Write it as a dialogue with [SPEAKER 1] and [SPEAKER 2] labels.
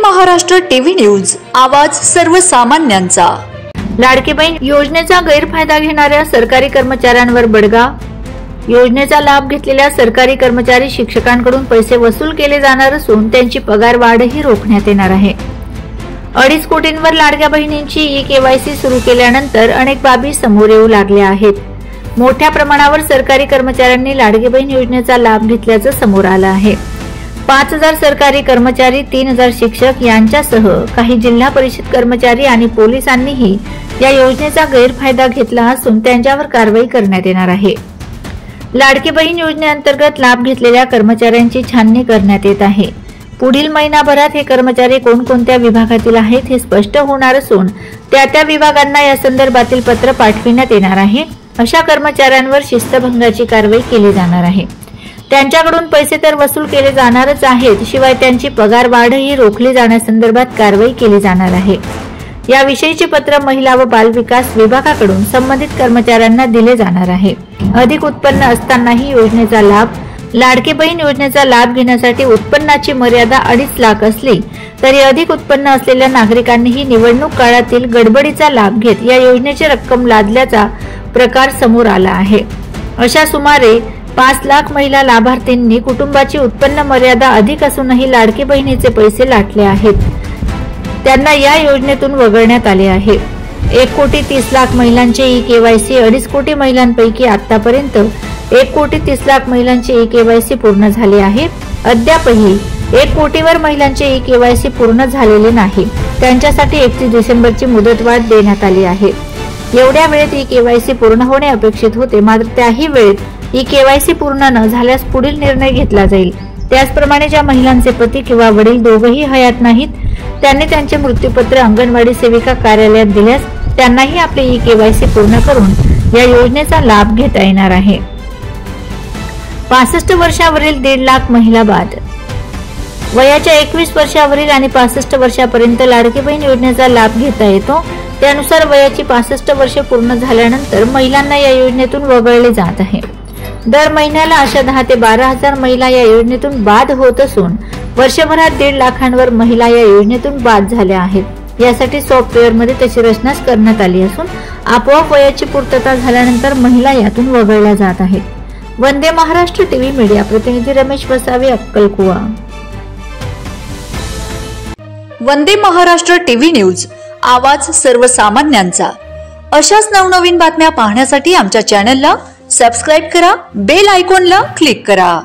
[SPEAKER 1] Maharashtra TV news, आवाज सर्वसामान्यांचा।
[SPEAKER 2] लाडकी बहीण योजनेचा गैरफायदा घेणाऱ्या सरकारी कर्मचाऱ्यांवर बडगा। योजनेचा लाभ घेतलेल्या सरकारी कर्मचारी शिक्षकांकडून पैसे वसूल केले जाणार असून त्यांची पगार वाढही रोखण्यात येणार आहे। 2.5 कोटींवर लाडक्या बहिणींची ई-केवायसी सुरू केल्यानंतर अनेक बाबी समोर येऊ लागल्या आहेत। मोठ्या प्रमाणावर सरकारी कर्मचाऱ्यांनी लाडकी बहीण योजनेचा लाभ घेतल्याचं समोर आलं आहे। 5000 सरकारी कर्मचारी, 3000 शिक्षक यांच्यासह काही जिल्हा परिषद कर्मचारी आणि पोलिसांनीही या योजनेचा गैरफायदा घेतला असून त्यांच्यावर कारवाई करण्यात येणार आहे। लाडकी बहीण योजनेअंतर्गत लाभ घेतलेल्या कर्मचाऱ्यांची छाननी करण्यात येत आहे। पुढील महिनाभरात हे कर्मचारी कोणकोणत्या विभागातील आहेत हे स्पष्ट होणार असून त्या विभागांना या संदर्भातील पत्र पाठविण्यात येणार आहे। अशा कर्मचाऱ्यांवर शिस्तभंगाची कारवाई केली जाणार आहे। त्यांच्याकडून पैसे तर वसूल केले जाणारच आहेत, शिवाय त्यांची पगार वाढही रोखली जाण्यासंदर्भात कारवाई केली जाणार आहे। याविषयीचे पत्र महिला व बाल विकास विभागाकडून संबंधित कर्मचाऱ्यांना दिले जाणार आहे। अधिक उत्पन्न असतानाही योजनेचा लाभ लाडकी बहीण योजनेचा लाभ घेण्यासाठी उत्पन्नाची मर्यादा 2.5 लाख असली तरी अधिक उत्पन्न असलेल्या नागरिकांनीही निवडणूक काळातील गडबडीचा लाभ घेत या योजनेची रक्कम लादल्याचा प्रकार समोर आला आहे। अशा सुमारे 5 लाख महिला लाभार्थींनी कुटुंबाची उत्पन्न मर्यादा अधिक असूनही लाडकी बहिणीचे पैसे लाटले आहेत। त्यांना या योजनेतून वगळण्यात आले आहे। 1,30,00,000 महिलांचे ई-केवायसी, 2.5 कोटी महिलांपैकी आतापर्यंत 1,30,00,000 महिलांचे ई-केवायसी पूर्ण झाले आहे। अद्यापही 1 कोटीवर महिलांचे ई-केवायसी पूर्ण झालेले नाही। त्यांच्यासाठी 31 डिसेंबरची मुदतवाढ देण्यात आली आहे। एवढ्या वेळेत ई-केवायसी पूर्ण होणे अपेक्षित होते, मात्र त्याही वेळेत ई-केवायसी पूर्ण न झाल्यास पुढील निर्णय घेतला जाईल। त्याचप्रमाणे ज्या महिलांचे पती किंवा वडील दोघेही हयात नाहीत त्यांनी त्यांचे मृत्यूपत्र अंगणवाडी सेविका कार्यालयात दिल्यास त्यांनाही आपले ई-केवायसी पूर्ण करून या योजनेचा लाभ घेता येणार आहे। 65 वर्षावरील 1.5 लाख महिला बाद। वयाच्या 21 वर्षावरील आणि 65 वर्षापर्यंत लाडकी बहीण योजनेचा लाभ घेता येतो। त्यानुसार वयाची 65 वर्षे पूर्ण झाल्यानंतर महिलांना या योजनेतून वगळले जात आहे। दर महिन्याला अशा 10 ते 12,000 महिला या योजनेतून बाद होत असून वर्षभरात 1.5 लाखांवर महिला या योजनेतून बाद झाल्या आहेत। यासाठी सॉफ्टवेअरमध्ये त्याची रचनाच करण्यात आली असून आपोआप वयाची पूर्तता झाल्यानंतर महिला यातून वगळल्या जात आहेत। वंदे महाराष्ट्र टीव्ही मीडिया प्रतिनिधी रमेश वसावे, अक्कलकुवा।
[SPEAKER 1] वंदे महाराष्ट्र टीव्ही न्यूज, आवाज सर्वसामान्यांचा। अशाच नवनवीन बातम्या पाहण्यासाठी आमच्या चॅनलला सबस्क्राइब करा, बेल आयकॉनला क्लिक करा।